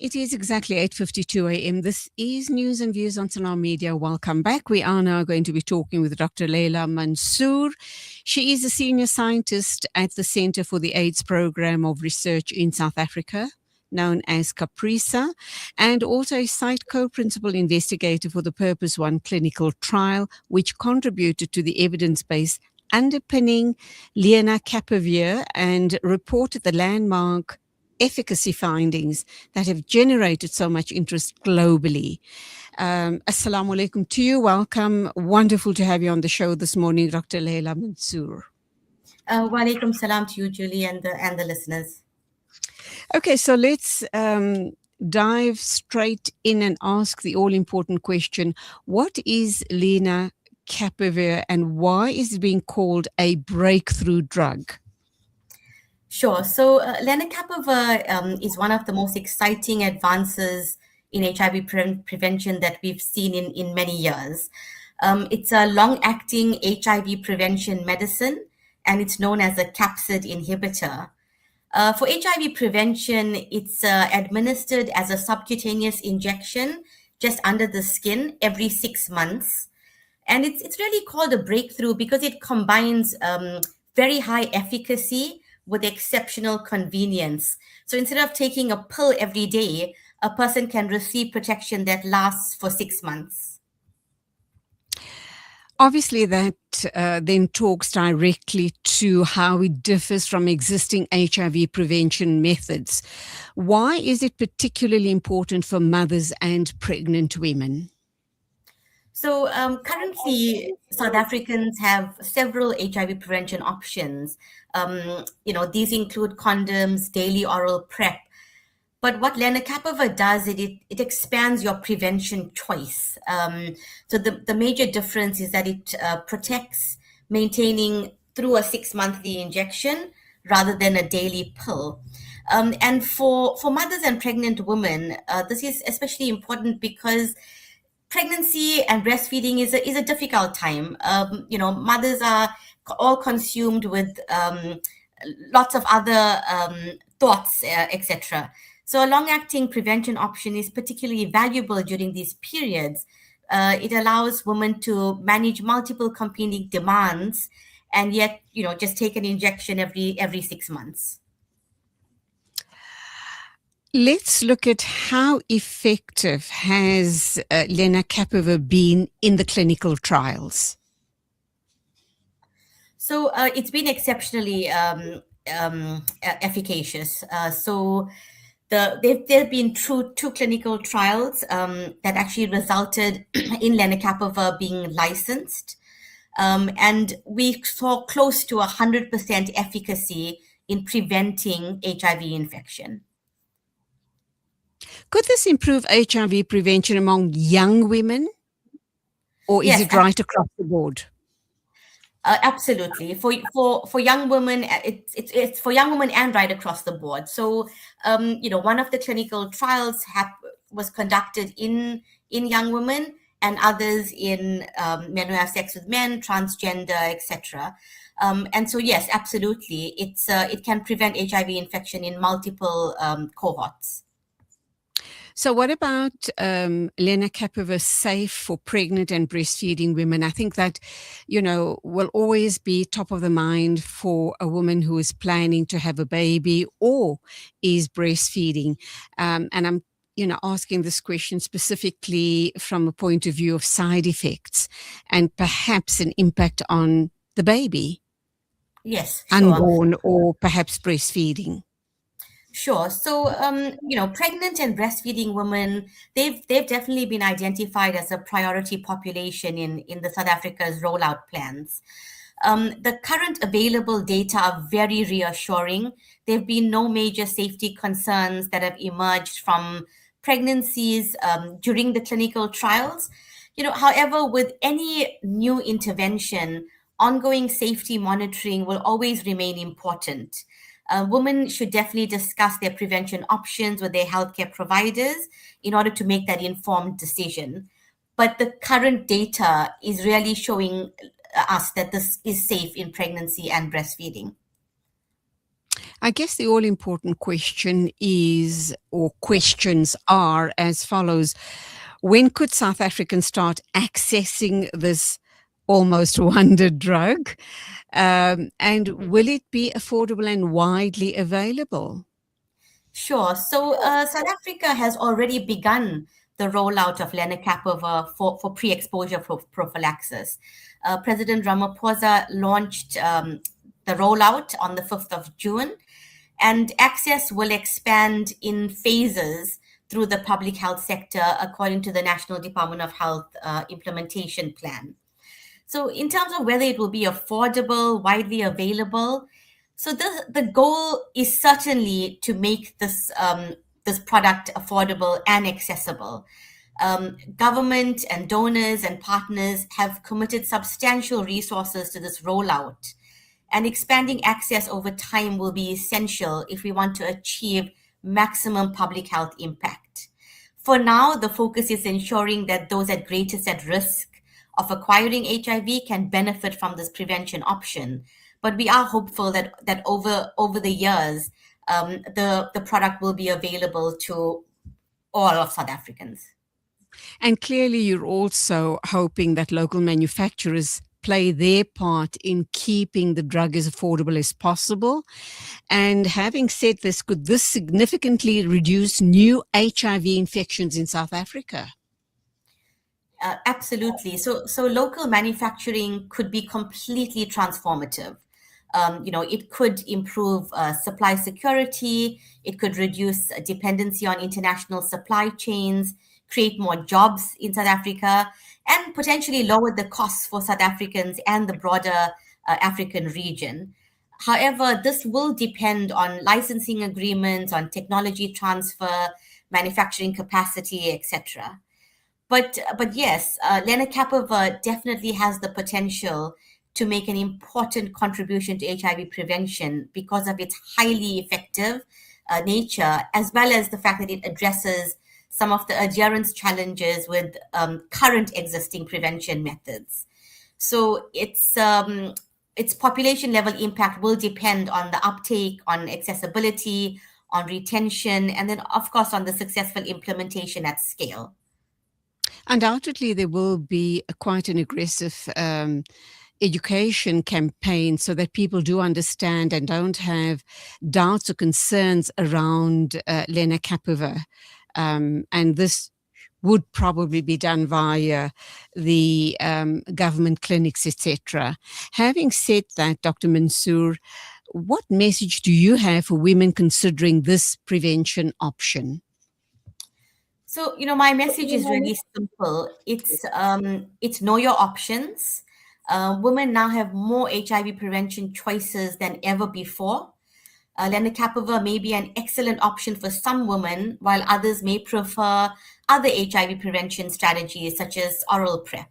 It is exactly 8:52 a.m. This is News and Views on Salam Media. Welcome back. We are now going to be talking with Dr. Leila Mansoor. She is a senior scientist at the Center for the AIDS Program of Research in South Africa, known as CAPRISA, and also a Site Co-Principal Investigator for the Purpose 1 clinical trial, which contributed to the evidence-based underpinning Lenacapavir and reported the landmark efficacy findings that have generated so much interest globally. Assalamu alaikum to you. Welcome. Wonderful to have you on the show this morning, Dr. Leila Mansoor. Wa alaikum salam to you, Julie, and the listeners. Okay, so let's dive straight in and ask the all-important question. What is Lenacapavir and why is it being called a breakthrough drug? Sure. So Lenacapavir is one of the most exciting advances in HIV prevention that we've seen in many years. It's a long-acting HIV prevention medicine, and it's known as a capsid inhibitor. For HIV prevention, it's administered as a subcutaneous injection just under the skin every 6 months. And it's really called a breakthrough because it combines very high efficacy with exceptional convenience. So instead of taking a pill every day, a person can receive protection that lasts for 6 months. Obviously, that then talks directly to how it differs from existing HIV prevention methods. Why is it particularly important for mothers and pregnant women? So currently, South Africans have several HIV prevention options. These include condoms, daily oral PrEP. But what Lenacapavir does, it expands your prevention choice. So the major difference is that it protects maintaining through a 6-monthly injection rather than a daily pill. And for mothers and pregnant women, this is especially important because pregnancy and breastfeeding is a difficult time. Mothers are all consumed with lots of other thoughts, etc. So a long-acting prevention option is particularly valuable during these periods. It allows women to manage multiple competing demands and yet, just take an injection every 6 months. Let's look at how effective has Lenacapavir been in the clinical trials. So it's been exceptionally efficacious. There have been two clinical trials that actually resulted in Lenacapavir being licensed. And we saw close to 100% efficacy in preventing HIV infection. Could this improve HIV prevention among young women? Or is it right across the board? Absolutely. For young women, it's for young women and right across the board. So, one of the clinical trials was conducted in young women and others in men who have sex with men, transgender, etc. And so, yes, absolutely, it can prevent HIV infection in multiple cohorts. So what about Lenacapavir safe for pregnant and breastfeeding women? I think that, will always be top of the mind for a woman who is planning to have a baby or is breastfeeding. And I'm, asking this question specifically from a point of view of side effects and perhaps an impact on the baby. Yes, sure. Unborn or perhaps breastfeeding. Sure. So, pregnant and breastfeeding women, they've definitely been identified as a priority population in the South Africa's rollout plans. The current available data are very reassuring. There have been no major safety concerns that have emerged from pregnancies during the clinical trials. However, with any new intervention, ongoing safety monitoring will always remain important. Women should definitely discuss their prevention options with their healthcare providers in order to make that informed decision. But the current data is really showing us that this is safe in pregnancy and breastfeeding. I guess the all important question is, or questions are as follows. When could South Africans start accessing this almost wonder drug? And will it be affordable and widely available? Sure. So South Africa has already begun the rollout of lenacapavir for pre-exposure prophylaxis. President Ramaphosa launched the rollout on the 5th of June, and access will expand in phases through the public health sector according to the National Department of Health implementation plan. So, in terms of whether it will be affordable, widely available, so the goal is certainly to make this product affordable and accessible. Government and donors and partners have committed substantial resources to this rollout, and expanding access over time will be essential if we want to achieve maximum public health impact. For now, the focus is ensuring that those at greatest at risk of acquiring HIV can benefit from this prevention option. But we are hopeful that over the years, the product will be available to all of South Africans. And clearly, you're also hoping that local manufacturers play their part in keeping the drug as affordable as possible. And having said this, could this significantly reduce new HIV infections in South Africa? Absolutely. So local manufacturing could be completely transformative. It could improve supply security. It could reduce dependency on international supply chains, create more jobs in South Africa, and potentially lower the costs for South Africans and the broader African region. However, this will depend on licensing agreements, on technology transfer, manufacturing capacity, etc. But yes, lenacapavir definitely has the potential to make an important contribution to HIV prevention because of its highly effective nature, as well as the fact that it addresses some of the adherence challenges with current existing prevention methods. So its population level impact will depend on the uptake, on accessibility, on retention, and then of course on the successful implementation at scale. Undoubtedly, there will be quite an aggressive education campaign so that people do understand and don't have doubts or concerns around lenacapavir. And this would probably be done via the government clinics, etc. Having said that, Dr. Mansoor, what message do you have for women considering this prevention option? So, my message is really simple. It's know your options. Women now have more HIV prevention choices than ever before. Lenacapavir may be an excellent option for some women, while others may prefer other HIV prevention strategies such as oral PrEP.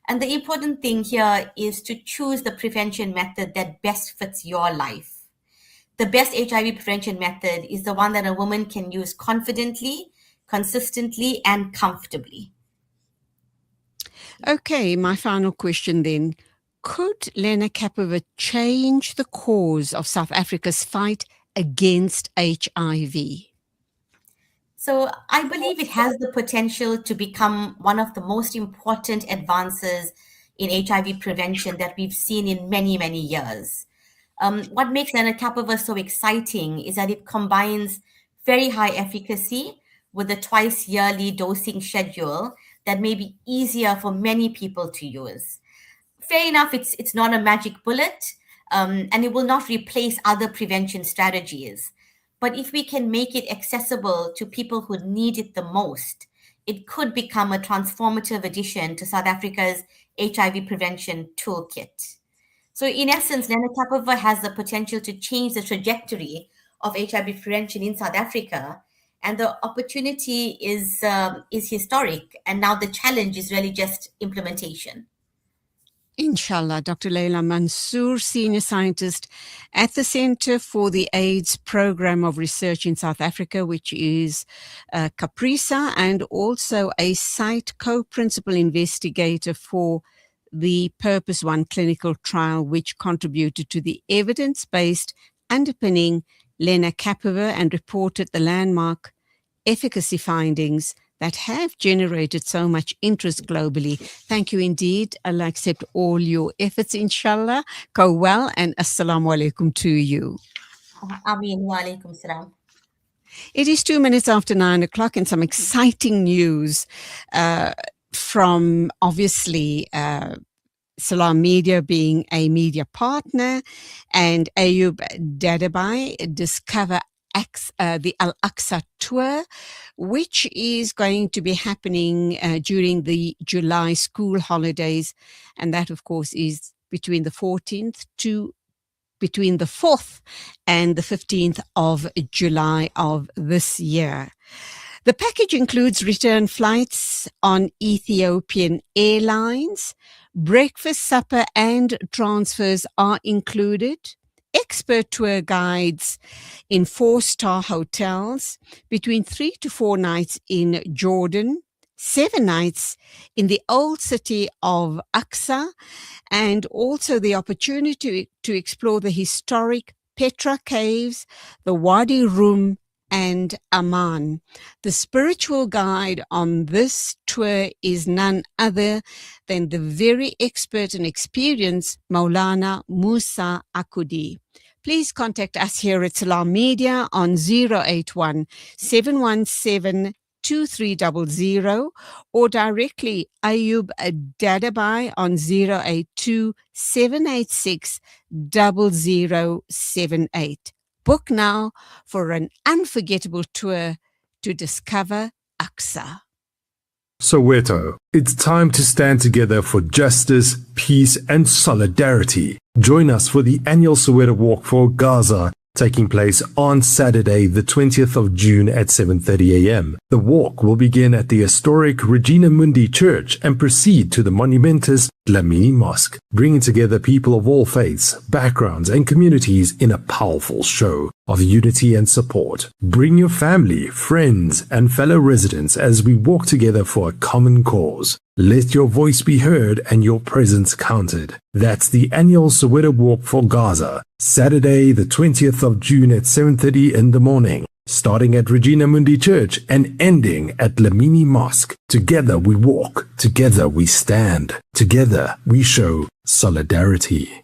And the important thing here is to choose the prevention method that best fits your life. The best HIV prevention method is the one that a woman can use confidently, consistently, and comfortably. Okay, my final question then. Could lenacapavir change the course of South Africa's fight against HIV? So I believe it has the potential to become one of the most important advances in HIV prevention that we've seen in many, many years. What makes lenacapavir so exciting is that it combines very high efficacy with a twice yearly dosing schedule that may be easier for many people to use. Fair enough, it's not a magic bullet, and it will not replace other prevention strategies. But if we can make it accessible to people who need it the most, it could become a transformative addition to South Africa's HIV prevention toolkit. So, in essence, lenacapavir has the potential to change the trajectory of HIV prevention in South Africa, and the opportunity is historic. And now the challenge is really just implementation. Inshallah. Dr. Leila Mansoor, Senior Scientist at the Center for the AIDS Program of Research in South Africa, which is CAPRISA, and also a Site Co-Principal Investigator for the Purpose 1 clinical trial, which contributed to the evidence-based underpinning Lenacapavir and reported the landmark efficacy findings that have generated so much interest globally. Thank you indeed. Allah accept all your efforts, inshallah. Go well, and assalamu alaikum to you. Ameen wa alaikum salam. It is 2 minutes after 9 o'clock, and some exciting news from obviously Salam Media being a media partner, and Ayub Dadabai discover the Al-Aqsa tour, which is going to be happening during the July school holidays, and that of course is between the 4th and the 15th of July of this year. The package includes return flights on Ethiopian Airlines. Breakfast, supper, and transfers are included. Expert tour guides in 4-star hotels, between 3 to 4 nights in Jordan, 7 nights in the old city of Aqsa, and also the opportunity to explore the historic Petra Caves, the Wadi Rum, and Amman. The spiritual guide on this tour is none other than the very expert and experienced Maulana Musa Akudi. Please contact us here at Salam Media on 081 717 2300 or directly Ayub Dadabai on 082 786 0078. Book now for an unforgettable tour to discover Aqsa. Soweto, it's time to stand together for justice, peace, and solidarity. Join us for the annual Soweto Walk for Gaza, taking place on Saturday, the 20th of June at 7:30 a.m. The walk will begin at the historic Regina Mundi Church and proceed to the monumentous Lamini Mosque, bringing together people of all faiths, backgrounds, and communities in a powerful show of unity and support. Bring your family, friends, and fellow residents as we walk together for a common cause. Let your voice be heard and your presence counted. That's the annual Soweto Walk for Gaza, Saturday, the 20th of June at 7:30 in the morning, starting at Regina Mundi Church and ending at Lamini Mosque. Together we walk, together we stand, together we show solidarity.